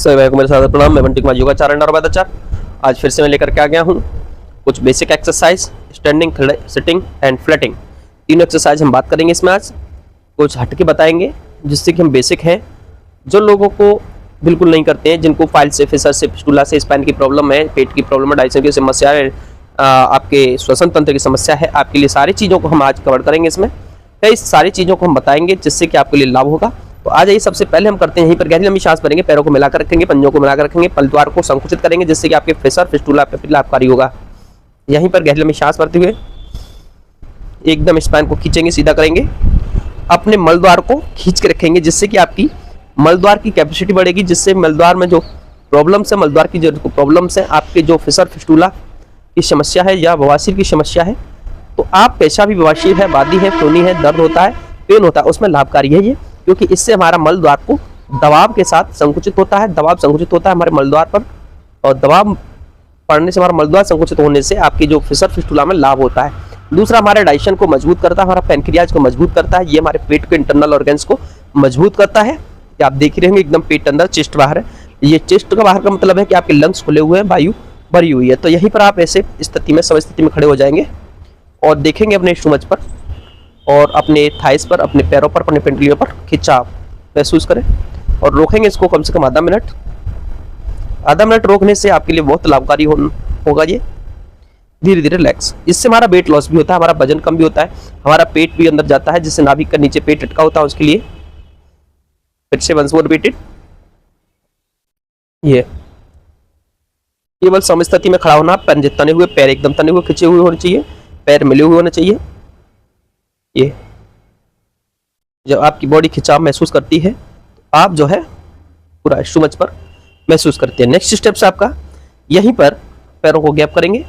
सभी भाइयों को मेरे साथ प्रणाम। मैं बंटी कुमार योगाचार्य और वैदाचार्य। आज फिर से मैं लेकर के आ गया हूँ कुछ basic exercise, standing, sitting and flatting. तीनों एक्सरसाइज हम बात करेंगे इसमें। आज कुछ हटके बताएंगे जिससे कि हम बेसिक हैं, जो लोगों को बिल्कुल नहीं करते हैं, जिनको फाइल से, फिशर से, फिस्टुला से, स्पाइन की प्रॉब्लम है, पेट की प्रॉब्लम है, डाइजेशन की समस्या है, आपके श्वसन तंत्र की समस्या है, आपके लिए सारी चीज़ों को हम आज कवर करेंगे। इसमें कई सारी चीज़ों को हम बताएंगे जिससे कि आपके लिए लाभ होगा। तो आ जाइए, सबसे पहले हम करते हैं यहीं पर गहरी लंबी सांस भरेंगे, पैरों को मिलाकर रखेंगे, पंजों को मिलाकर रखेंगे, पलद्वार को संकुचित करेंगे जिससे कि आपके फिशर, फिस्टुला, पे लाभकारी होगा। यहीं पर गहरी लंबी सांस भरते हुए एकदम स्पाइन को खींचेंगे, सीधा करेंगे, अपने मलद्वार को खींच के रखेंगे जिससे कि आपकी मलद्वार की कैपेसिटी बढ़ेगी, जिससे मलद्वार में जो प्रॉब्लम्स है, मलद्वार की जो प्रॉब्लम्स है, आपके जो फिशर, फिस्टुला की समस्या है या बवासीर की समस्या है, तो आप पेशा भी बवासीर है, बादी है, फ्लोनी है, दर्द होता है, पेन होता है, उसमें लाभकारी है ये, क्योंकि इससे हमारा मलद्वार को दबाव के साथ संकुचित होता है। दबाव संकुचित होता है हमारे मलद्वार पर, और दबाव पड़ने से, हमारा मलद्वार संकुचित होने से आपकी जो फिशर, फिस्टुला में लाभ होता है। दूसरा, हमारे डाइजेशन को मजबूत करता है, हमारा पैनक्रियाज को मजबूत करता है, ये हमारे पेट के इंटरनल ऑर्गन्स को मजबूत करता है। आप देख रहे होंगे एकदम पेट अंदर, चेस्ट बाहर है। ये चेस्ट का बाहर का मतलब है कि आपके लंग्स खुले हुए हैं, वायु भरी हुई है। तो यहीं पर आप ऐसे स्थिति में, समय स्थिति में खड़े हो जाएंगे और देखेंगे अपने स्टमच पर और अपने थाइस पर, अपने पैरों पर, अपने पेंडलियों पर खिंचाव महसूस करें और रोकेंगे इसको कम से कम आधा मिनट। आधा मिनट रोकने से आपके लिए बहुत लाभकारी होगा ये। धीरे धीरे रिलैक्स, इससे हमारा वेट लॉस भी होता है, हमारा वजन कम भी होता है, हमारा पेट भी अंदर जाता है, जिससे नाभि का नीचे पेट अटका होता है उसके लिए। फिर से वंस मोर रिपीटेड। ये केवल समस्थिति में खड़ा होना, पंजे तने हुए, पैर एकदम तने हुए, खिंचे हुए होने चाहिए, पैर मिले हुए होने चाहिए। ये जब आपकी बॉडी खिंचाव महसूस करती है तो आप जो है पूरा स्टमच पर महसूस करते हैं। नेक्स्ट स्टेप से आपका यहीं पर पैरों को गैप करेंगे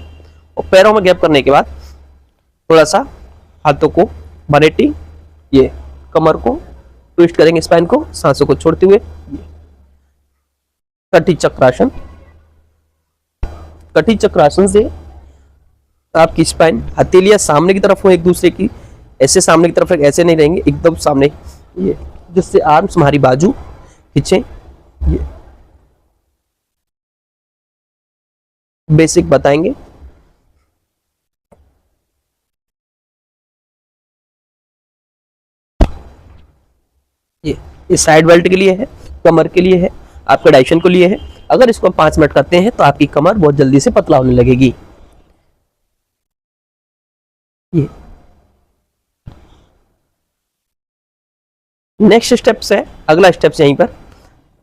और पैरों में गैप करने के बाद थोड़ा सा हाथों को बनेटी, ये कमर को ट्विस्ट करेंगे, स्पाइन को, सांसों को छोड़ते हुए कटी चक्रासन। कटी चक्रासन से आपकी स्पाइन, हथेलियां सामने की तरफ हो एक दूसरे की, ऐसे सामने की तरफ, ऐसे नहीं रहेंगे, एकदम सामने, ये, जिससे आर्म्स हमारी बाजू खींचे। ये बेसिक बताएंगे। ये साइड बेल्ट के लिए है, कमर के लिए है, आपके डाइजेशन के लिए है। अगर इसको हम 5 मिनट करते हैं तो आपकी कमर बहुत जल्दी से पतला होने लगेगी। ये नेक्स्ट स्टेप्स है, अगला स्टेप्स यहीं पर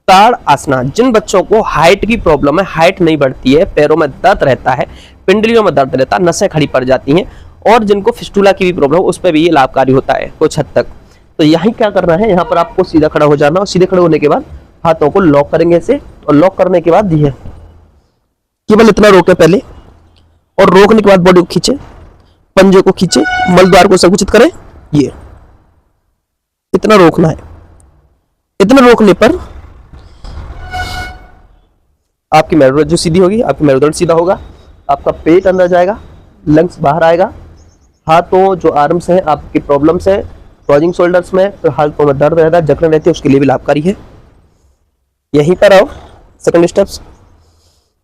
ताड़ आसना। जिन बच्चों को हाइट की प्रॉब्लम है, हाइट नहीं बढ़ती है, पैरों में दर्द रहता है, पिंडलियों में दर्द रहता है, नसें खड़ी पड़ जाती हैं, और जिनको फिस्टुला की भी प्रॉब्लम है, उस पर भी ये लाभकारी होता है कुछ हद तक। तो यहीं क्या करना है, यहाँ पर आपको सीधा खड़ा हो जाना, और सीधे खड़े होने के बाद हाथों को लॉक करेंगे ऐसे, और लॉक करने के बाद ये केवल इतना रोके पहले, और रोकने के बाद बॉडी को खींचे, पंजे को खींचे, मलद्वार को संकुचित करें, ये इतना रोकना है। इतना रोकने पर आपकी मेरुदंड जो सीधी होगी, आपकी मेरुदंड सीधा होगा, आपका पेट अंदर जाएगा, लंग्स बाहर आएगा, हाथों जो आर्म्स हैं, आपकी प्रॉब्लम्स है क्रोजिंग शोल्डर्स में, तो हाथों में दर्द रहता है, जकड़न रहती है, उसके लिए भी लाभकारी है। यहीं पर आओ, सेकंड स्टेप्स,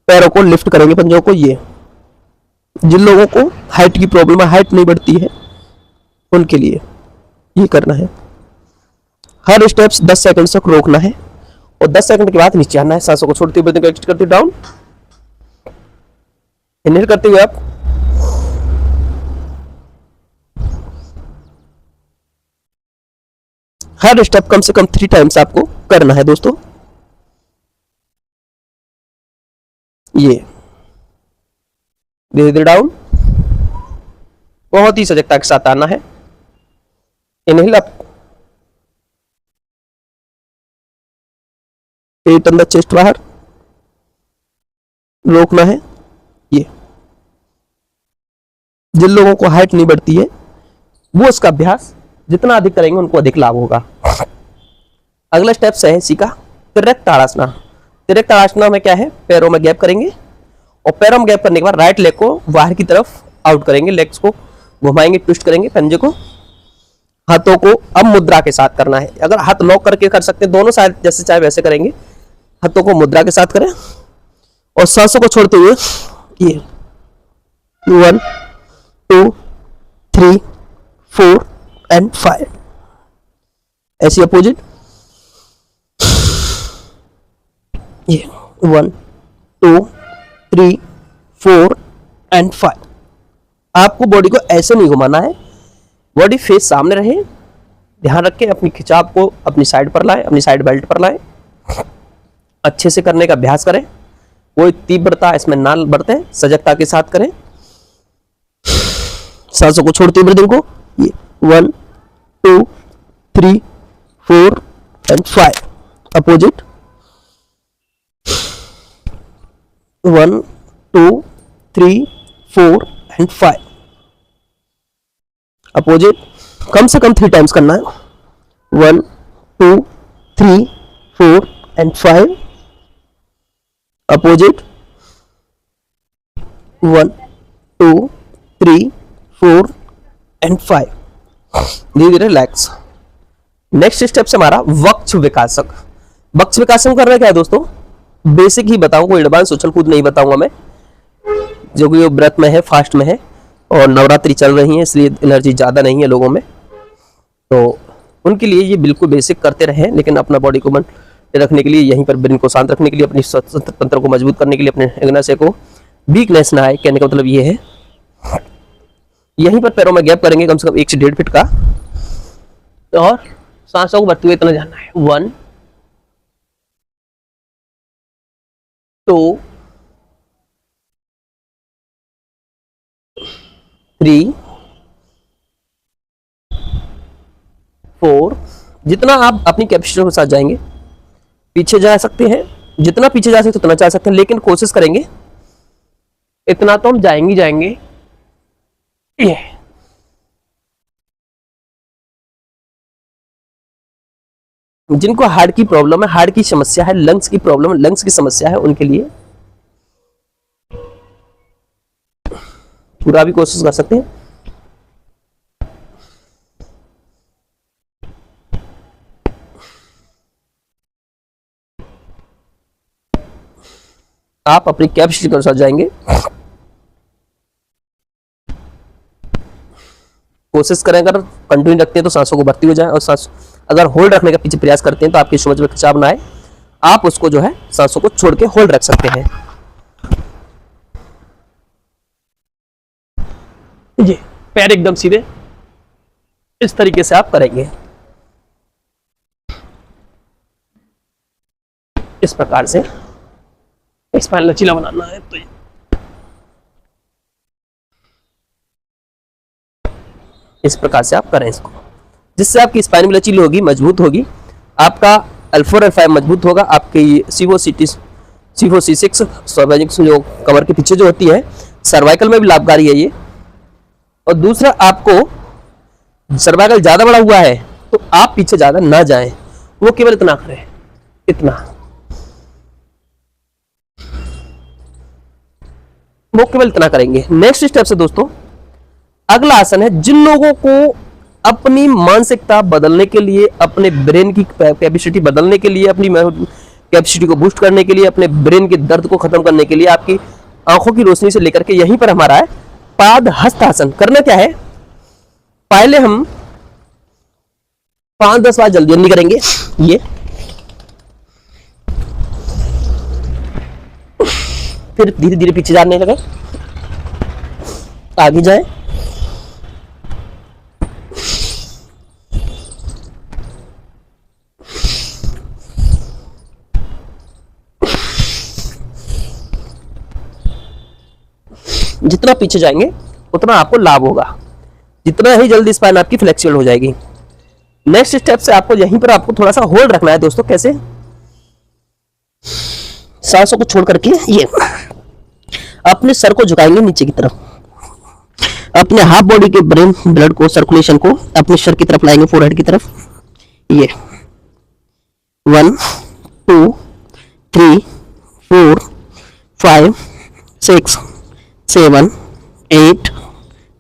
पैरों को लिफ्ट करेंगे, पंजों को। ये जिन लोगों को हाइट की प्रॉब्लम है, हाइट नहीं बढ़ती है, उनके लिए ये करना है। हर स्टेप्स 10 सेकंड तक रोकना है और 10 सेकंड के बाद नीचे आना है। सांसों को छोड़ते हुए, एक्सटेंड करते हुए डाउन, इनहेल करते हुए आप हर स्टेप कम से कम 3 टाइम्स आपको करना है दोस्तों। ये धीरे धीरे डाउन, बहुत ही सजगता के साथ आना है। इनहेल अप, पेट अंदर, चेस्ट बाहर, रोकना है। ये जिन लोगों को हाइट नहीं बढ़ती है, वो इसका अभ्यास जितना अधिक करेंगे उनको अधिक लाभ होगा। अगला स्टेप है इसी का तिर्यक ताड़ासना। तिर्यक ताड़ासना में क्या है, पैरों में गैप करेंगे और पैरों में गैप करने के बाद राइट लेग को बाहर की तरफ आउट करेंगे, लेग्स को घुमाएंगे, ट्विस्ट करेंगे, पंजे को, हाथों को अब मुद्रा के साथ करना है। अगर हाथ लॉक करके कर सकते हैं, दोनों साइड जैसे चाहे वैसे करेंगे, हाथों को मुद्रा के साथ करें और सांसों को छोड़ते हुए ये 1 2 3 4 एंड 5, ऐसी अपोजिट ये 1 2 3 4 एंड 5। आपको बॉडी को ऐसे नहीं घुमाना है, बॉडी फेस सामने रहे, ध्यान रखें अपनी खिंचाव को अपनी साइड पर लाएं, अपनी साइड बेल्ट पर लाएं, अच्छे से करने का अभ्यास करें, कोई तीव्रता इसमें ना बरतें, सजगता के साथ करें। सांसों को छोड़ते हुए ब्रीदिंग को ये 1 2 3 4 एंड 5 अपोजिट 1 2 3 4 एंड 5 अपोजिट। कम से कम 3 टाइम्स करना है। 1 2 3 4 एंड 5 अपोजिट 1 2 3 4 एंड 5। धीरे धीरे रिलैक्स। नेक्स्ट स्टेप से हमारा वक्ष विकासक। वक्ष विकासक कर रहा है क्या है दोस्तों, बेसिक ही बताऊंगा, कोई एडवांस उछल कूद नहीं बताऊंगा मैं, जो कि व्रत में है, फास्ट में है और नवरात्रि चल रही है इसलिए एनर्जी ज़्यादा नहीं है लोगों में, तो उनके लिए ये बिल्कुल बेसिक करते रहे। लेकिन अपना बॉडी को मन रखने के लिए, यहीं पर ब्रेन को शांत रखने के लिए, अपनी तंत्र को मजबूत करने के लिए, अपने अग्नाशय को वीकनेस ना आए, कहने का मतलब ये है। यहीं पर पैरों में गैप करेंगे कम से कम 1 से 1.5 फीट का और सांसों को बढ़ते हुए इतना जानना है 1 2 3 4। जितना आप अपनी कैपेसिटी के साथ जाएंगे, पीछे जा सकते हैं, जितना पीछे जा सकते उतना जा सकते हैं, लेकिन कोशिश करेंगे इतना तो हम जाएंगे जाएंगे। ये जिनको हार्ट की प्रॉब्लम है, हार्ट की समस्या है, लंग्स की प्रॉब्लम है, लंग्स की समस्या है, उनके लिए पूरा भी कोशिश कर सकते हैं। आप अपनी कैपेसिटी के अनुसार जाएंगे, कोशिश करें। अगर कंटिन्यू रखते हैं तो सांसों को बढ़ती हो जाए, और सांस अगर होल्ड रखने का पीछे प्रयास करते हैं तो आपकी समझ में खिंचाव ना आए, आप उसको जो है सांसों को छोड़ के होल्ड रख सकते हैं। ये पैर एकदम सीधे, इस तरीके से आप करेंगे, इस प्रकार से। स्पाइन लचीला बनाना है तो इस प्रकार से आप करें इसको, जिससे आपकी स्पाइन भी लचीली होगी, मजबूत होगी, आपका L4 L5 मजबूत होगा, आपकी CO6 जो कमर के पीछे जो होती है, सर्वाइकल में भी लाभकारी है ये। और दूसरा, आपको सर्वाइकल ज्यादा बड़ा हुआ है तो आप पीछे ज्यादा ना जाएं, वो केवल इतना करें, इतना, वो केवल इतना करेंगे। नेक्स्ट स्टेप से दोस्तों अगला आसन है, जिन लोगों को अपनी मानसिकता बदलने के लिए, अपने ब्रेन की कैपेसिटी बदलने के लिए, अपनी कैपेसिटी को बूस्ट करने के लिए, अपने ब्रेन के दर्द को खत्म करने के लिए, आपकी आंखों की रोशनी से लेकर के यहीं पर हमारा है पाद हस्तासन। करना क्या है, पहले हम 5-10 बार जल्दी जल्दी करेंगे, ये फिर धीरे धीरे पीछे जाने लगे, आगे जाए, जितना पीछे जाएंगे उतना आपको लाभ होगा, जितना ही जल्दी स्पाइन आपकी फ्लेक्सिबल हो जाएगी। नेक्स्ट स्टेप से आपको यहीं पर आपको थोड़ा सा होल्ड रखना है दोस्तों। कैसे, सांसों को छोड़ करके ये अपने सर को झुकाएंगे नीचे की तरफ, अपने हाफ बॉडी के ब्रेन ब्लड को, सर्कुलेशन को अपने सर की तरफ लाएंगे, फोरहेड की तरफ। ये 1 2 3 4 5 6 7 8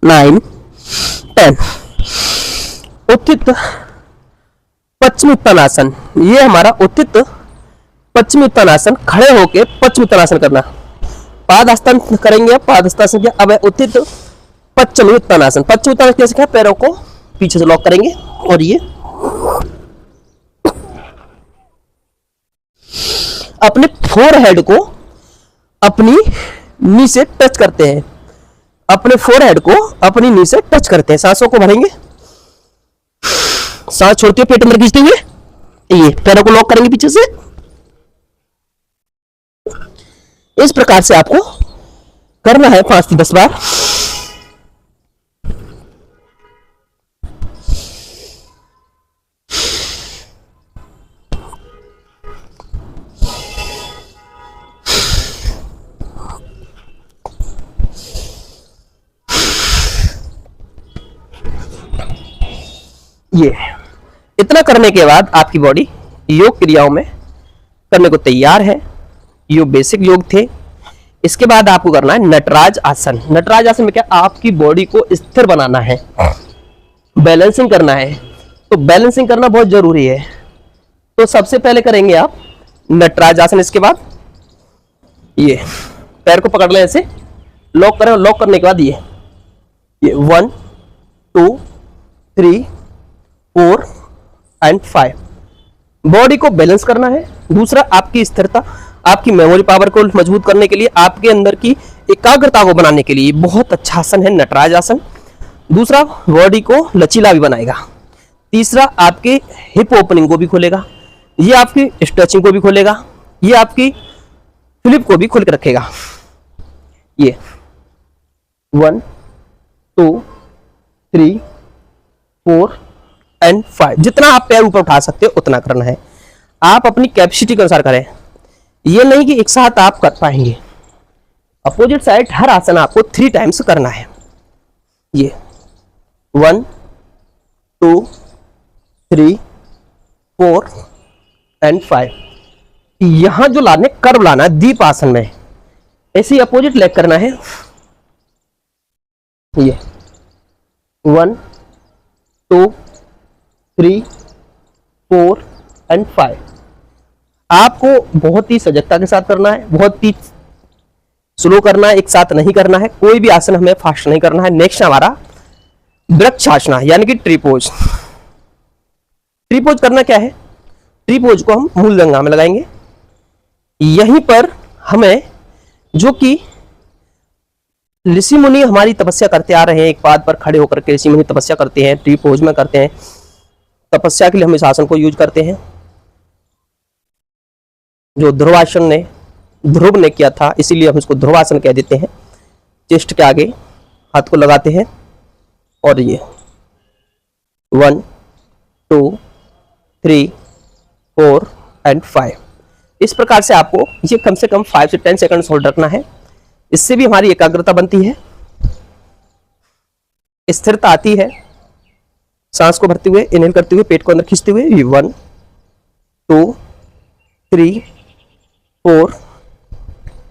9 10। उत्थित पश्चिमी उत्तानासन, ये हमारा उत्थित पश्चिमी उत्तानासन, खड़े होके पश्चिमी उत्तानासन करना। पादहस्तान करेंगे, पादहस्तासन किया, अब उत्थित पश्चिमी उत्तानासन। पश्चिमी उत्तानासन कैसे किया, पैरों को पीछे से लॉक करेंगे और ये अपने फोरहेड को अपनी नी से टच करते हैं, अपने फोरहेड को अपनी नी से टच करते हैं। सांसों को भरेंगे, सांस छोड़ते हुए पेट अंदर खींचते हुए, ये पैरों को लॉक करेंगे पीछे से। इस प्रकार से आपको करना है 5 से 10 बार। ये इतना करने के बाद आपकी बॉडी योग क्रियाओं में करने को तैयार है। ये बेसिक योग थे। इसके बाद आपको करना है नटराज आसन। नटराज आसन में क्या, आपकी बॉडी को स्थिर बनाना है, बैलेंसिंग करना है। तो बैलेंसिंग करना बहुत जरूरी है। तो सबसे पहले करेंगे आप नटराज आसन। इसके बाद ये पैर को पकड़ लें, ऐसे लॉक करें, और लॉक करने के बाद ये 1 2 3 4 एंड 5 बॉडी को बैलेंस करना है। दूसरा, आपकी स्थिरता, आपकी मेमोरी पावर को मजबूत करने के लिए, आपके अंदर की एकाग्रता को बनाने के लिए बहुत अच्छा आसन है नटराज आसन। दूसरा, बॉडी को लचीला भी बनाएगा। तीसरा, आपके हिप ओपनिंग को भी खोलेगा, ये आपकी स्ट्रेचिंग को भी खोलेगा, ये आपकी फ्लिप को भी खोल के रखेगा। ये 1 2 3 4 एंड 5 जितना आप पैर ऊपर उठा सकते हो उतना करना है। आप अपनी कैपेसिटी के अनुसार करें, ये नहीं कि एक साथ आप कर पाएंगे। अपोजिट साइड हर आसन आपको 3 टाइम्स करना है। ये 1 2 3 4 एंड 5। यहां जो लाने कर्व लाना है दीप आसन में, ऐसे ही अपोजिट लेग करना है। ये 1 2 3 4 एंड 5। आपको बहुत ही सजगता के साथ करना है, बहुत ही स्लो करना है, एक साथ नहीं करना है। कोई भी आसन हमें फास्ट नहीं करना है। नेक्स्ट हमारा वृक्षासन यानी कि ट्रीपोज। ट्रीपोज करना क्या है, ट्रीपोज को हम मूल जंघा में लगाएंगे। यहीं पर हमें, जो कि ऋषि मुनि हमारी तपस्या करते आ रहे हैं, एक पाद पर खड़े होकर के ऋषि मुनि तपस्या करते हैं, ट्रीपोज में करते हैं। तपस्या के लिए हम इस आसन को यूज करते हैं, जो ध्रुवासन ने, ध्रुव ने किया था, इसीलिए हम इसको ध्रुवासन कह देते हैं। चेस्ट के आगे हाथ को लगाते हैं और ये 1 2 3 4 एंड 5। इस प्रकार से आपको ये कम से कम 5 से 10 सेकंड होल्ड रखना है। इससे भी हमारी एकाग्रता बनती है, स्थिरता आती है। सांस को भरते हुए, इनहेल करते हुए, पेट को अंदर खींचते हुए, 1 2 3 4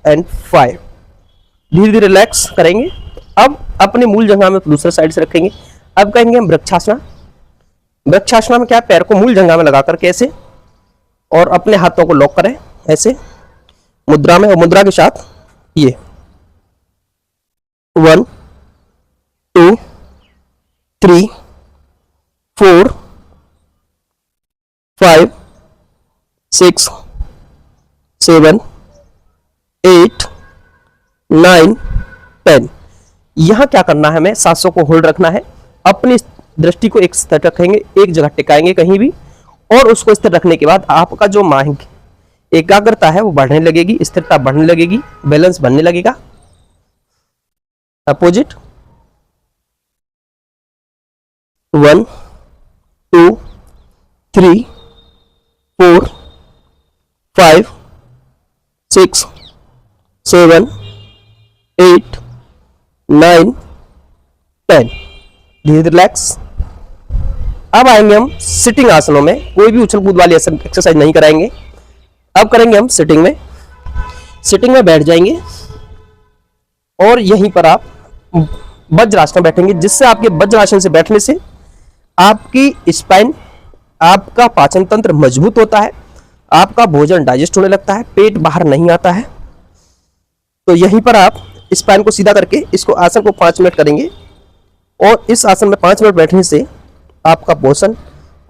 एंड 5। धीरे धीरे रिलैक्स करेंगे। अब अपने मूल जगह में दूसरे साइड से रखेंगे। अब कहेंगे हम वृक्षासन। वृक्षासन में क्या, पैर को मूल जगह में लगा करके ऐसे, और अपने हाथों को लॉक करें ऐसे मुद्रा में, और मुद्रा के साथ ये 1 2 3 4 5 6 7 8 9 10। यहां क्या करना है, हमें सांसों को होल्ड रखना है। अपनी दृष्टि को एक स्थिर रखेंगे, एक जगह टिकाएंगे कहीं भी, और उसको स्थिर रखने के बाद आपका जो माइंड एकाग्रता है वो बढ़ने लगेगी, स्थिरता बढ़ने लगेगी, बैलेंस बनने लगेगा। अपोजिट 1 2 3 4 5 6 7 8 9 10। धीरे रिलैक्स। अब आएंगे हम सिटिंग आसनों में। कोई भी उछल कूद वाली एक्सरसाइज नहीं कराएंगे। अब करेंगे हम सिटिंग में। सिटिंग में बैठ जाएंगे और यहीं पर आप वज्रासन बैठेंगे, जिससे आपके वज्रासन से बैठने से आपकी स्पाइन, आपका पाचन तंत्र मजबूत होता है, आपका भोजन डाइजेस्ट होने लगता है, पेट बाहर नहीं आता है। तो यहीं पर आप स्पाइन को सीधा करके इसको आसन को 5 मिनट करेंगे और इस आसन में 5 मिनट बैठने से आपका पोषण,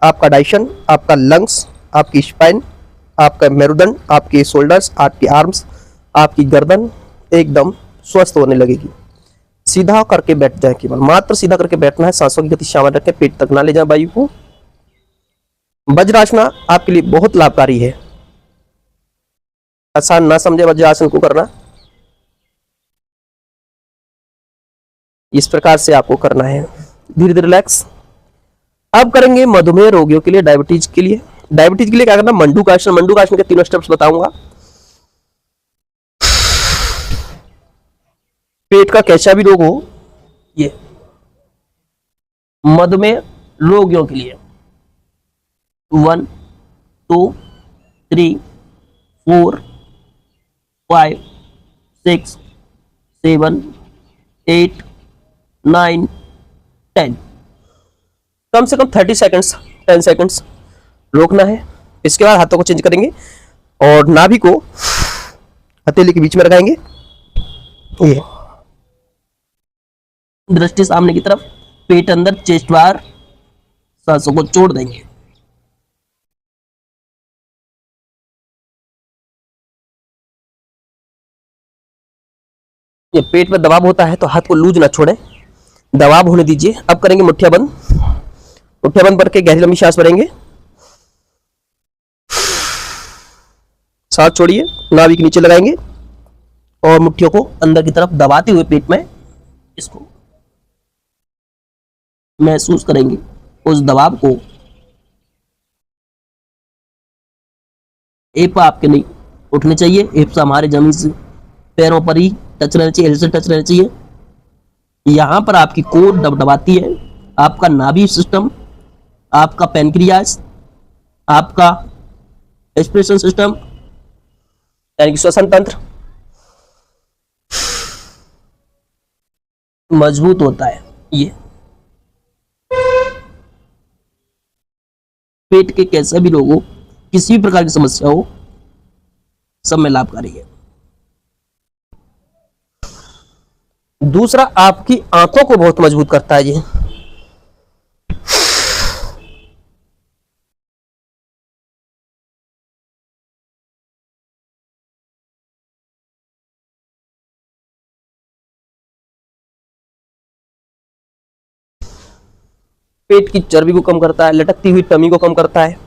आपका डाइजेशन, आपका लंग्स, आपकी स्पाइन, आपका मेरुदंड, आपके शोल्डर्स, आपकी आर्म्स, आपकी गर्दन एकदम स्वस्थ होने लगेगी। सीधा करके बैठ जाए, केवल मात्र सीधा करके बैठना है। सांसों की गति सामान्य रखें, पेट तक ना ले जाए वायु को। वज्रासन आपके लिए बहुत लाभकारी है। आसान ना समझे वज्रासन को करना, इस प्रकार से आपको करना है। धीरे धीरे रिलैक्स। अब करेंगे मधुमेह रोगियों के लिए, डायबिटीज के लिए। डायबिटीज के लिए क्या करना, मंडूकासन। मंडूकासन के 3 स्टेप्स बताऊंगा। पेट का कैसा भी रोग हो, ये मधुमेह रोगियों के लिए 1 2 3 4 5 6 7 8 9 10, कम से कम 30 सेकंड्स 10 सेकंड्स रोकना है। इसके बाद हाथों को चेंज करेंगे और नाभि को हथेली के बीच में लगाएंगे। ये दृष्टि सामने की तरफ, पेट अंदर, चेस्ट बाहर, सांसों को छोड़ देंगे। ये पेट में दबाव होता है तो हाथ को लूज ना छोड़ें, दबाव होने दीजिए। अब करेंगे मुठ्ठियां बंद। मुठ्ठियां बंद करके गहरी लंबी सांस भरेंगे। सांस छोड़िए, नाभि के नीचे लगाएंगे और मुट्ठियों को अंदर की तरफ दबाते हुए पेट में इसको महसूस करेंगे। उस दबाव को एप आपके नहीं उठने चाहिए, एप से हमारे जमीन से पैरों पर ही टच रहना चाहिए, हिल से टच रहना चाहिए। यहां पर आपकी कोर दबदबाती है, आपका नाभि सिस्टम, आपका पैनक्रियास, आपका एक्सप्रेशन सिस्टम यानी कि श्वसन तंत्र मजबूत होता है। ये पेट के कैसे भी रोग हो, किसी भी प्रकार की समस्या हो, सब में लाभकारी है। दूसरा, आपकी आंखों को बहुत मजबूत करता है ये। पेट की चर्बी को कम करता है, लटकती हुई टमी को कम करता है।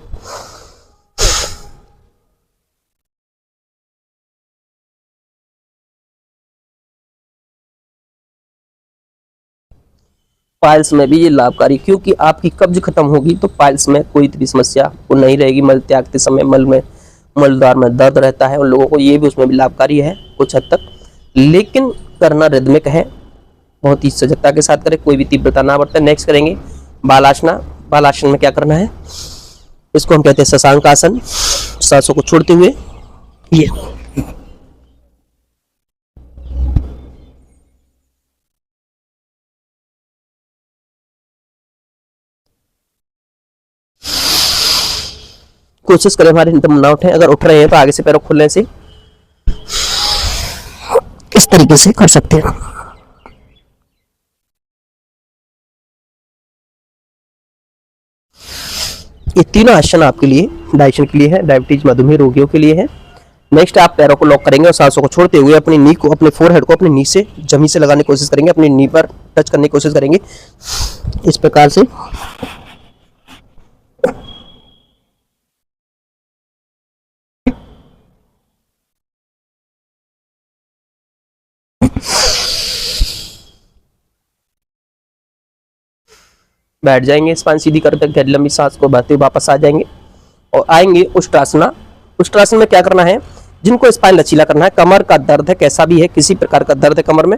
पाइल्स में भी ये लाभकारी, क्योंकि आपकी कब्ज खत्म होगी तो पाइल्स में कोई भी समस्या वो नहीं रहेगी। मल त्यागते समय मलद्वार में दर्द रहता है उन लोगों को, ये भी उसमें भी लाभकारी है कुछ हद तक, लेकिन करना रिदमिक है, बहुत ही सजगता के साथ करें, कोई भी तीव्रता ना बरतें। नेक्स्ट करेंगे बालासना। बालासन में क्या करना है, इसको हम कहते हैं शशांक आसन। सांसों को छोड़ते हुए ये कोशिश करें हमारे नितंब ना उठे, अगर उठ रहे हैं तो आगे से पैरों खुलने से इस तरीके से कर सकते हैं। ये तीनों आसन आपके लिए डाइजेशन के लिए है, डायबिटीज मधुमेह रोगियों के लिए है। नेक्स्ट आप पैरों को लॉक करेंगे और सांसों को छोड़ते हुए अपनी नी को, अपने फोरहेड को अपनी नी से जमीन से लगाने की कोशिश करेंगे, अपनी नी पर टच करने की कोशिश करेंगे इस प्रकार से। बैठ जाएंगे, स्पाइन सीधी करके गहरी लंबी सांस को भरते हुए वापस आ जाएंगे और आएंगे उष्ट्रासना। उष्ट्रासन में क्या करना है, जिनको स्पाइन लचीला करना है, कमर का दर्द है, कैसा भी है, किसी प्रकार का दर्द है कमर में,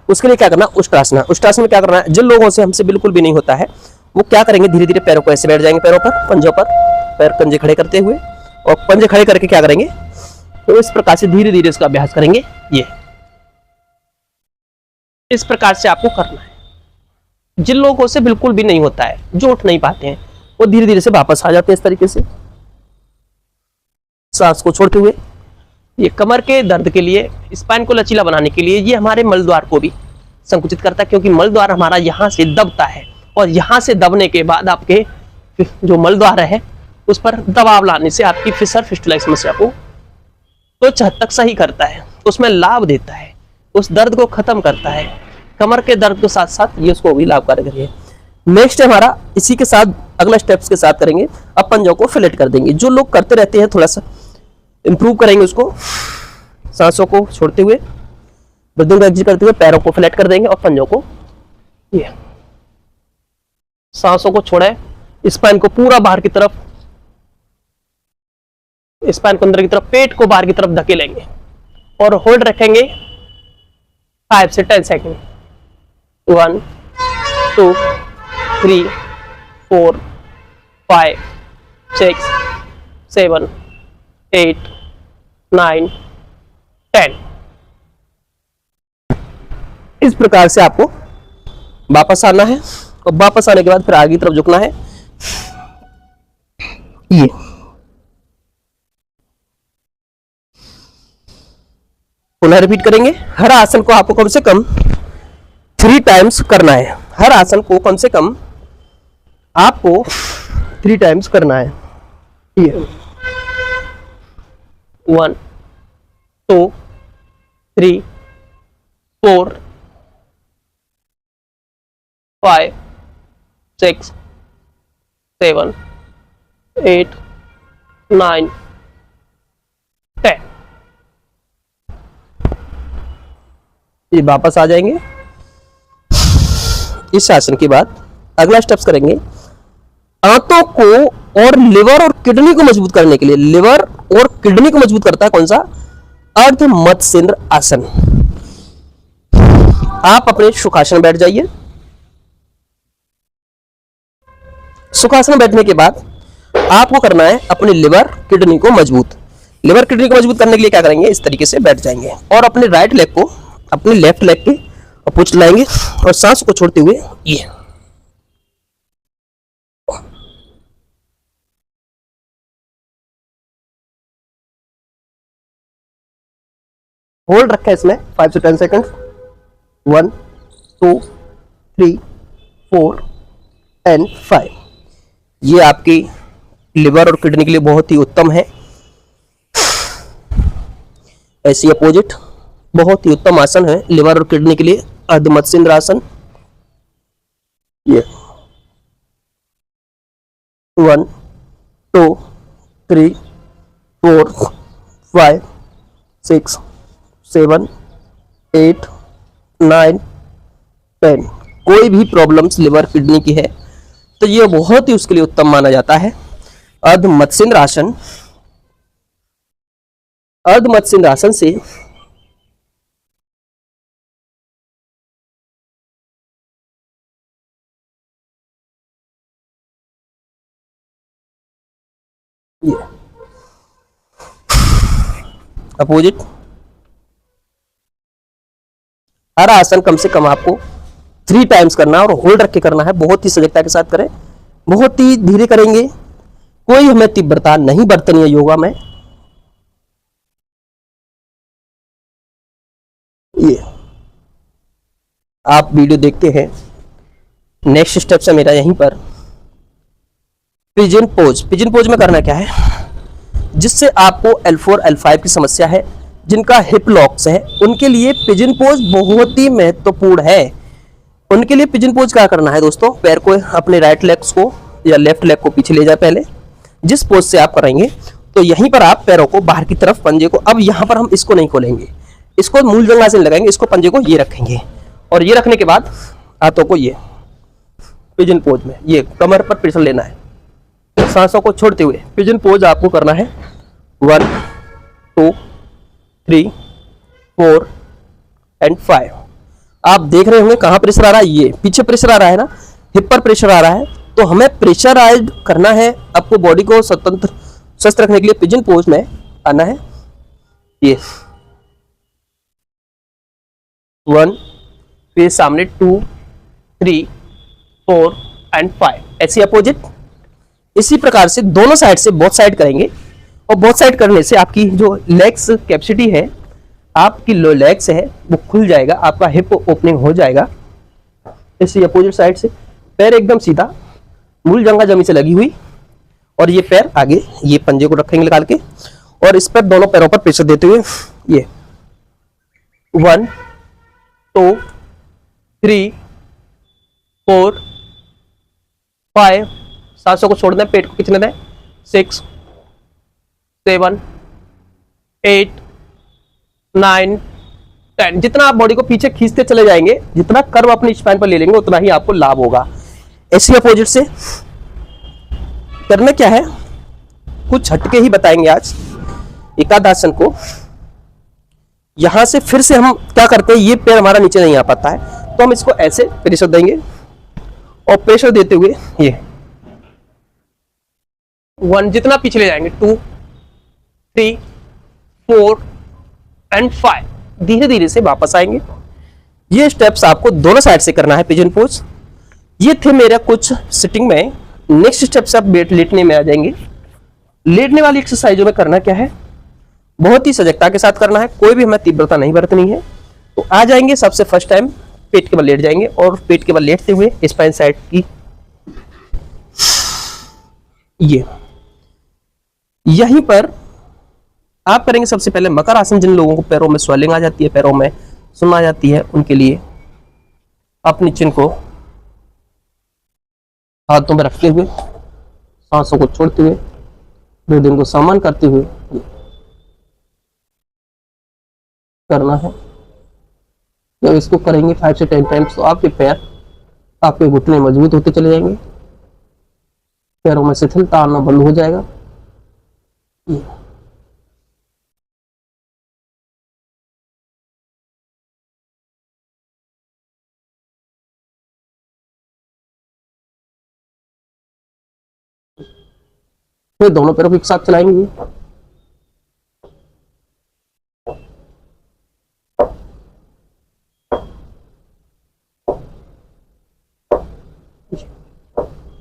उसके लिए क्या करना, उष्ट्रासना। उष्ट्रासन में क्या करना है, जिन लोगों से हमसे बिल्कुल भी नहीं होता है वो क्या करेंगे, धीरे धीरे पैरों को ऐसे बैठ जाएंगे, पैरों पर, पंजों पर, पैर पंजे खड़े करते हुए, और पंजे खड़े करके क्या करेंगे, तो इस प्रकार से धीरे धीरे इसका अभ्यास करेंगे। ये इस प्रकार से आपको करना है। जिन लोगों से बिल्कुल भी नहीं होता है, जो उठ नहीं पाते हैं, वो धीरे धीरे से वापस आ जाते हैं इस तरीके से। सांस को छोड़ते हुए। ये कमर के दर्द के लिए, स्पाइन को लचीला बनाने के लिए, ये हमारे मलद्वार को भी संकुचित करता है, क्योंकि मलद्वार हमारा यहाँ से दबता है और यहाँ से दबने के बाद आपके जो मलद्वार है उस पर दबाव लाने से आपकी फिशर फिस्टुला की समस्या को कुछ हद तक सही करता है, उसमें लाभ देता है, उस दर्द को खत्म करता है। कमर के दर्द के साथ साथ ये उसको भी लाभकारी है। नेक्स्ट हमारा इसी के साथ अगला स्टेप्स के साथ करेंगे, अब पंजों को फ्लैट कर देंगे। जो लोग करते रहते हैं थोड़ा सा इंप्रूव करेंगे उसको। सांसों को छोड़ते हुए, ब्रीदिंग को एग्जिट करते हुए पैरों को फ्लैट कर देंगे और पंजों को ये सांसों को छोड़े, स्पाइन को पूरा बाहर की तरफ, स्पाइन को अंदर की तरफ, पेट को बाहर की तरफ धकेलेंगे और होल्ड रखेंगे 5 से 10 सेकेंड। 1 2 3 4 5 6 7 8 9 10। इस प्रकार से आपको वापस आना है और वापस आने के बाद फिर आगे की तरफ झुकना है। ये पुनः रिपीट करेंगे। हर आसन को आपको कम से कम 3 टाइम्स करना है। हर आसन को कम से कम आपको 3 टाइम्स करना है। ये 1 2 3 4 5 6 7 8 9 10। ये वापस आ जाएंगे। इस आसन के बाद अगला स्टेप्स करेंगे आंतों को और लिवर और किडनी को मजबूत करने के लिए। लिवर और किडनी को मजबूत करता है कौन सा? अर्ध मत्स्येंद्र आसन। आप अपने सुखासन बैठ जाइए। सुखासन बैठने के बाद आपको करना है अपने लिवर किडनी को मजबूत। लिवर किडनी को मजबूत करने के लिए क्या करेंगे? इस तरीके से बैठ जाएंगे और अपने राइट लेग को अपने लेफ्ट लेग पे अपोज लाएंगे और सांस को छोड़ते हुए ये होल्ड रखा है इसमें 5 से 10 सेकंड। 1 2 3 4 एंड 5। ये आपकी लिवर और किडनी के लिए बहुत ही उत्तम है। ऐसी अपोजिट बहुत ही उत्तम आसन है लिवर और किडनी के लिए, अर्ध मत्स्येंद्र आसन। ये 1 2 3 4 5 6 7 8 9 10। कोई भी प्रॉब्लम्स लिवर किडनी की है तो ये बहुत ही उसके लिए उत्तम माना जाता है। अर्ध मत्स्येंद्र आसन। अर्ध मत्स्येंद्र आसन से अपोजिट। हर आसन कम से कम आपको 3 टाइम्स करना है और होल्ड रख के करना है। बहुत ही सजगता के साथ करें, बहुत ही धीरे करेंगे। कोई हमें तीव्रता नहीं बरतनी है योगा में। ये आप वीडियो देखते हैं। नेक्स्ट स्टेप है मेरा यहीं पर पिजन पोज। पिजन पोज में करना क्या है? जिससे आपको L4 L5 की समस्या है, जिनका हिप लॉक्स है, उनके लिए पिजन पोज बहुत ही महत्वपूर्ण है। उनके लिए पिजन पोज क्या करना है दोस्तों? पैर को अपने राइट लेग्स को या लेफ्ट लेग को पीछे ले जाए पहले। जिस पोज से आप करेंगे तो यहीं पर आप पैरों को बाहर की तरफ, पंजे को, अब यहां पर हम इसको नहीं खोलेंगे, इसको मूल जंघा से लगाएंगे, इसको पंजे को ये रखेंगे और ये रखने के बाद हाथों को ये पिजन पोज में ये कमर पर प्रेशर लेना है। सांसों को छोड़ते हुए पिजन पोज आपको करना है। 1 2 3 4 एंड 5। आप देख रहे होंगे कहां प्रेशर आ रहा है? ये पीछे प्रेशर आ रहा है ना, हिप पर प्रेशर आ रहा है। तो हमें प्रेशराइज करना है, आपको बॉडी को स्वतंत्र स्वस्थ रखने के लिए पिजन पोज में आना है। ये 1, फिर सामने 2 3 4 एंड 5। ऐसी अपोजिट। इसी प्रकार से दोनों साइड से, बोथ साइड करेंगे और बोथ साइड करने से आपकी जो लेग्स कैपेसिटी है, आपकी लो लेग्स है वो खुल जाएगा, आपका हिप ओपनिंग हो जाएगा। इसी अपोजिट साइड से पैर एकदम सीधा, मूल जंघा जमीन से लगी हुई, और ये पैर आगे, ये पंजे को रखेंगे निकाल के, और इस पर दोनों पैरों पर प्रेशर देते हुए ये 1 2 3 4 5, सांसों को छोड़ दें, पेट को कितने दें, 6 7 8 9 10। जितना आप बॉडी को पीछे खींचते चले जाएंगे, जितना कर्व अपनी स्पाइन पर ले लेंगे, उतना ही आपको लाभ होगा। ऐसी अपोजिट से करना क्या है, कुछ हटके ही बताएंगे आज एकादासन को। यहां से फिर से हम क्या करते हैं, ये पैर हमारा नीचे नहीं आ पाता है, तो हम इसको ऐसे प्रेशर देंगे, और प्रेशर देते हुए ये 1, जितना पीछे ले जाएंगे 2 3 4 एंड 5, धीरे धीरे से वापस आएंगे। ये स्टेप्स आपको दोनों साइड से करना है, पिजन पोज। ये थे मेरा कुछ सिटिंग में। नेक्स्ट स्टेप से आप लेटने में आ जाएंगे। लेटने वाली एक्सरसाइजों में करना क्या है, बहुत ही सजगता के साथ करना है, कोई भी हमें तीव्रता नहीं बरतनी है। तो आ जाएंगे, सबसे फर्स्ट टाइम पेट के बल लेट जाएंगे, और पेट के बल लेटते हुए स्पाइन साइड की ये यहीं पर आप करेंगे सबसे पहले मकर आसन। जिन लोगों को पैरों में स्वेलिंग आ जाती है, पैरों में सुन आ जाती है, उनके लिए अपनी चिन को हाथों में रखते हुए, सांसों को छोड़ते हुए, ब्रीदिंग को समान करते हुए करना है। जब इसको करेंगे 5 से 10 टाइम्स, तो आपके पैर, आपके घुटने मजबूत होते चले जाएंगे, पैरों में शिथिलता आना बंद हो जाएगा। फिर दोनों पैरों को एक साथ चलाएंगे।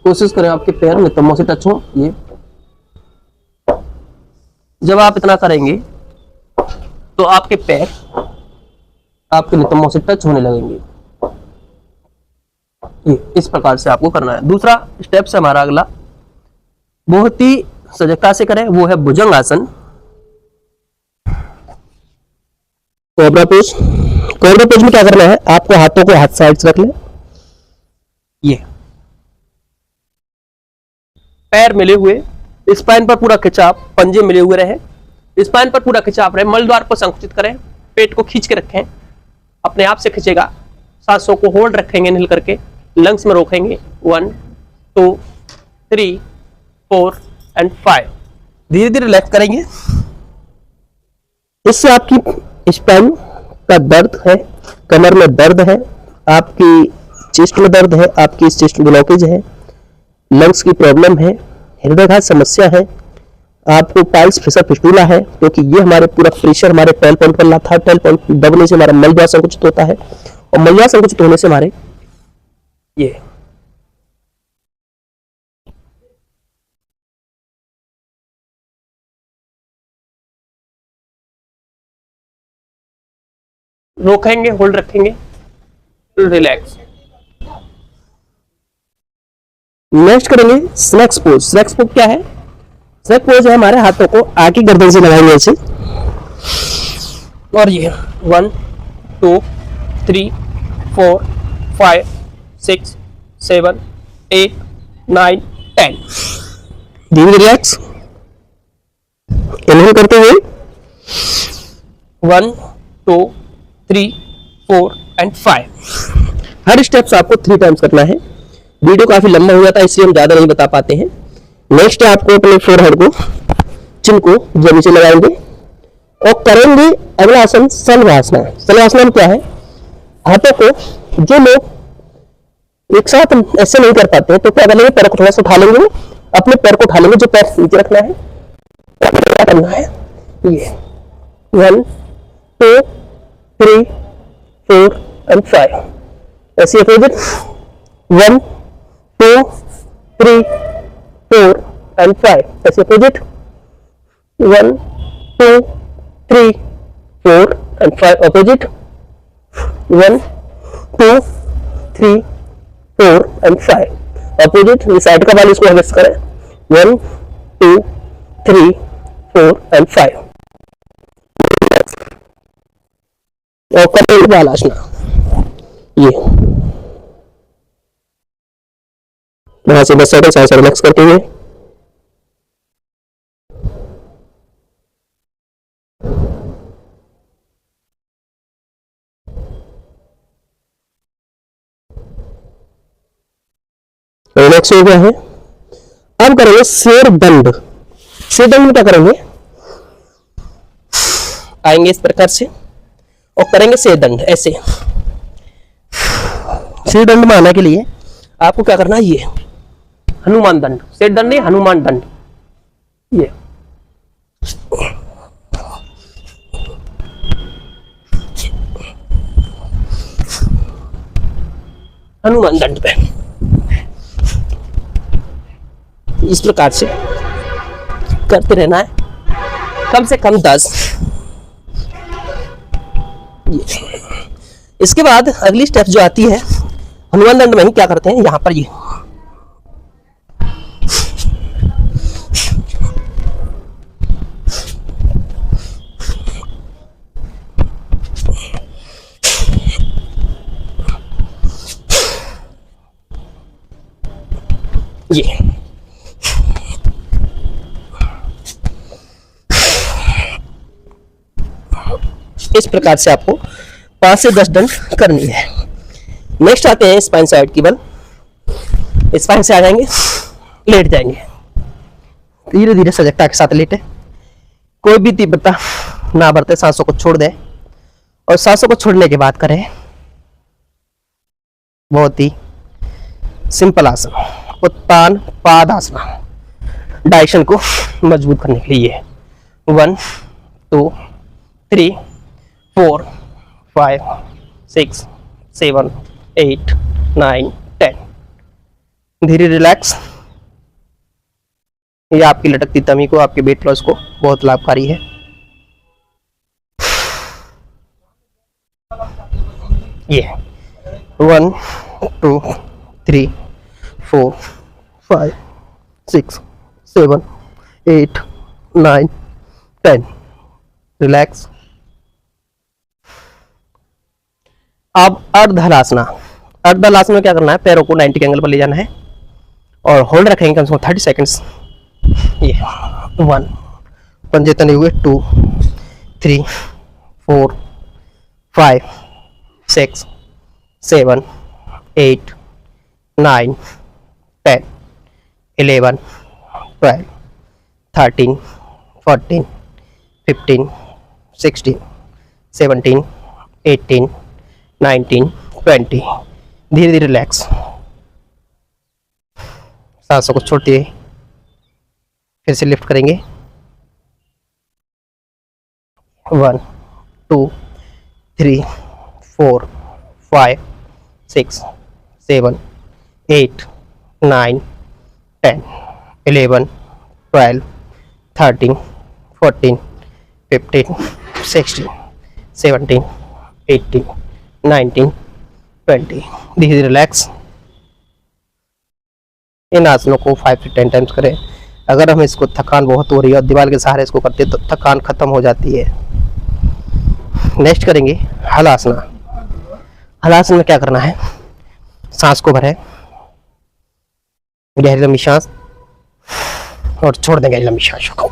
कोशिश करें आपके पैर नितंबों से टच हो। ये जब आप इतना करेंगे तो आपके पैर आपके नितंबों से टच होने लगेंगे। ये इस प्रकार से आपको करना है। दूसरा स्टेप से हमारा अगला, बहुत ही सजगता से करें, वो है भुजंग आसन, कोबरा पोज। कोबरा पोज में क्या करना है, आपको हाथों को हाथ साइड से रख लें, ये पैर मिले हुए, स्पाइन पर पूरा खिंचाव, पंजे मिले हुए रहे, स्पाइन पर पूरा खिंचाव रहे, मलद्वार को संकुचित करें, पेट को खींच के रखें, अपने आप से खिंचेगा, सांसों को होल्ड रखेंगे निल करके, लंग्स में रोकेंगे, 1 2 3 4 एंड 5, धीरे धीरे रिलैक्स करेंगे। इससे आपकी स्पाइन का दर्द है, कमर में दर्द है, आपकी चेस्ट में दर्द है, आपकी चेस्ट ब्लॉकेज है, लंग्स की प्रॉब्लम है, हृदयघात समस्या है, आपको पाइल्स फिशर फिस्टूला है, क्योंकि ये हमारे पूरा प्रेशर हमारे टेल पॉइंट पर लाता है। टेल पॉइंट दबने से हमारा मलद्वार संकुचित होता है, और मलद्वार संकुचित होने से हमारे ये रोकेंगे, होल्ड रखेंगे, रिलैक्स। नेक्स्ट करेंगे स्नैक्स पोज। स्नैक्स पोज क्या है, स्नैक पोज है हमारे हाथों को आगे गर्दन से लगाएंगे ऐसे, और ये 1 2 3 4 5 6 7 8 9 10, धीरे रिलैक्स। इनहेल करते हुए 1 2 3 4 एंड 5। हर स्टेप्स आपको 3 टाइम्स करना है। वीडियो काफी लंबा हो जाता है, इसलिए हम ज्यादा नहीं बता पाते हैं। नेक्स्ट आपको अपने फोरहेड को, चिन को जमीन से लगाएंगे और करेंगे अगला आसन सलवासना। सलवासना में क्या है, हाथों को, जो लोग एक साथ ऐसे नहीं कर पाते हैं, तो क्या करेंगे, पैर को थोड़ा सा उठा लेंगे, अपने पैर को उठा लेंगे, जो पैर नीचे रखना है, क्या करना है, ये 1 2 3 4 एंड 5, ऐसे अपोजिट 1 2 3 4 एंड 5, ऐसे opposite 1 2 3 4 and 5 opposite 1 2 3 4 and 5 opposite ये साइड का वाले इसको हम मिक्स करें 1 2 3 4 and 5 और कपिल बालासना ये यहां से 10 सेकंड ऐसे रिलैक्स करते हुए रिलैक्स हो गया है। अब करेंगे शेर दंड। शेर दंड में क्या करेंगे, आएंगे इस प्रकार से और करेंगे शेर दंड ऐसे। शेर दंड में आने के लिए आपको क्या करना है, ये हनुमान दंड, शेर दंड नहीं हनुमान दंड, ये हनुमान दंड पे इस प्रकार से करते रहना है कम से कम 10। इसके बाद अगली स्टेप जो आती है हनुमान दंड में ही क्या करते हैं, यहां पर ये इस प्रकार से आपको 5 से 10 दंड करनी है। नेक्स्ट आते हैं स्पाइन साइड की बल। स्पाइन से आ जाएंगे, लेट जाएंगे, धीरे धीरे सजगता के साथ लेटे, कोई भी तीव्रता ना बढ़ते, सांसों को छोड़ दें और सांसों को छोड़ने के बाद करें बहुत ही सिंपल आसन, उत्तान पादासना। डायरेक्शन को मजबूत करने के लिए 1 2 3 4 5 6 7 8 9 10। धीरे रिलैक्स। ये आपकी लटकती तमी को, आपके वेट लॉस को बहुत लाभकारी है। ये 1 2 3 4 5 6 7 8 9 10। रिलैक्स। अब अर्धहलासना। अर्धहलासना में क्या करना है, पैरों को 90 के एंगल पर ले जाना है और होल्ड रखेंगे कम से कम 30 सेकंड्स। ये 1 पंजे तने हुए, 2 3 4 5 6 7 8 9 10 11 12 13 14 15 16 17 18 19 20। धीरे धीरे रिलैक्स, सांसों को छोड़ते हुए फिर से लिफ्ट करेंगे। 1 2 3 4 5 6 7 8 9 10 11 12 13 14 15 16 17 18 19 20। धीरे धीरे रिलैक्स। इन आसनों को 5 से 10 टाइम्स करें। अगर हम इसको थकान बहुत हो रही है और दीवार के सहारे इसको करते तो थकान खत्म हो जाती है। नेक्स्ट करेंगे हलासना। हलासन में क्या करना है, सांस को भरें, गहरी लंबी सांस और छोड़ दें गहरी लंबी सांसों को।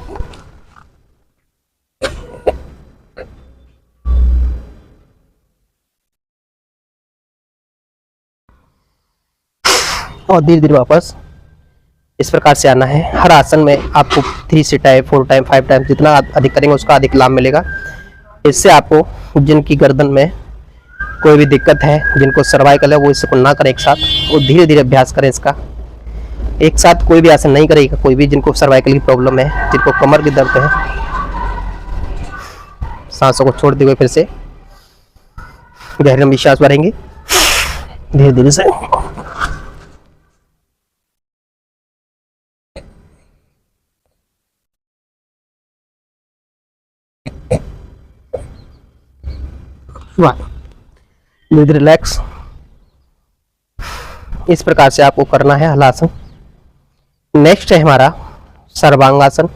और धीरे धीरे वापस इस प्रकार से आना है। हर आसन में आपको 3 से 4 टाइम 5 टाइम जितना अधिक करेंगे उसका अधिक लाभ मिलेगा। इससे आपको जिनकी गर्दन में कोई भी दिक्कत है, जिनको सर्वाइकल है, वो इसको ना करें एक साथ, वो धीरे धीरे अभ्यास करें इसका। एक साथ कोई भी आसन नहीं करेगा कोई भी, जिनको सर्वाइकल की प्रॉब्लम है, जिनको कमर की दर्द है। सांसों को छोड़ते हुए फिर से गहरी लंबी सांस भरेंगे धीरे धीरे से। 1 विद रिलैक्स। इस प्रकार से आपको करना है हलासन। नेक्स्ट है हमारा सर्वांगासन।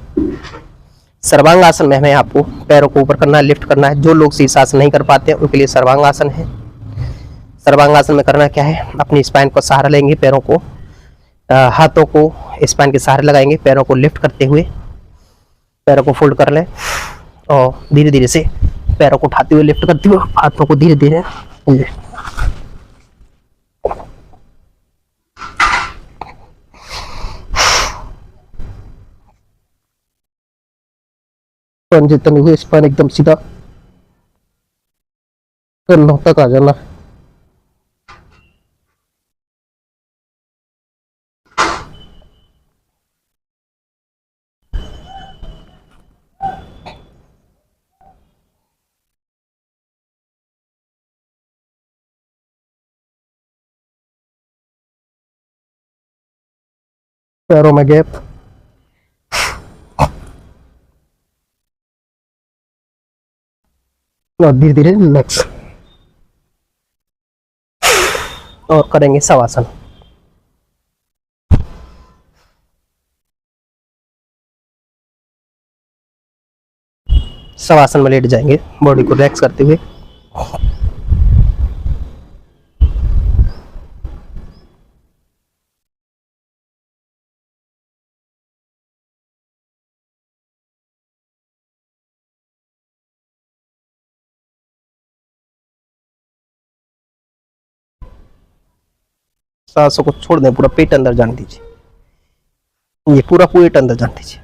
सर्वांगासन में हमें आपको पैरों को ऊपर करना है, लिफ्ट करना है। जो लोग शीर्षासन नहीं कर पाते हैं उनके लिए सर्वांगासन है। सर्वांगासन में करना क्या है, अपनी स्पाइन को सहारा लेंगे, पैरों को हाथों को स्पाइन के सहारे लगाएंगे, पैरों को लिफ्ट करते हुए पैरों को फोल्ड कर लें और धीरे धीरे से पैरों को उठाते हुए लिफ्ट करते हुए हाथों को धीरे धीरे जितने हुए स्पाइन एकदम सीधा कंधों तक आ जाना। पैरों में गैप। और धीरे धीरे रिलैक्स और करेंगे शवासन। शवासन में लेट जाएंगे, बॉडी को रिलैक्स करते हुए। सांसों को छोड़ दें, पूरा पेट अंदर जाने दीजिए, ये पूरा पेट अंदर जाने दीजिए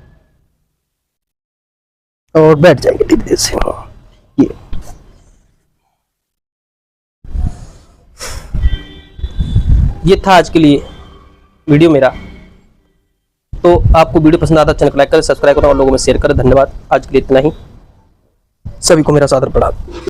और बैठ जाएंगे धीरे धीरे से। ये था आज के लिए वीडियो मेरा। तो आपको वीडियो पसंद आता है चैनल को लाइक करें, सब्सक्राइब करें और लोगों में शेयर करें। धन्यवाद। आज के लिए इतना ही। सभी को मेरा सादर प्रणाम।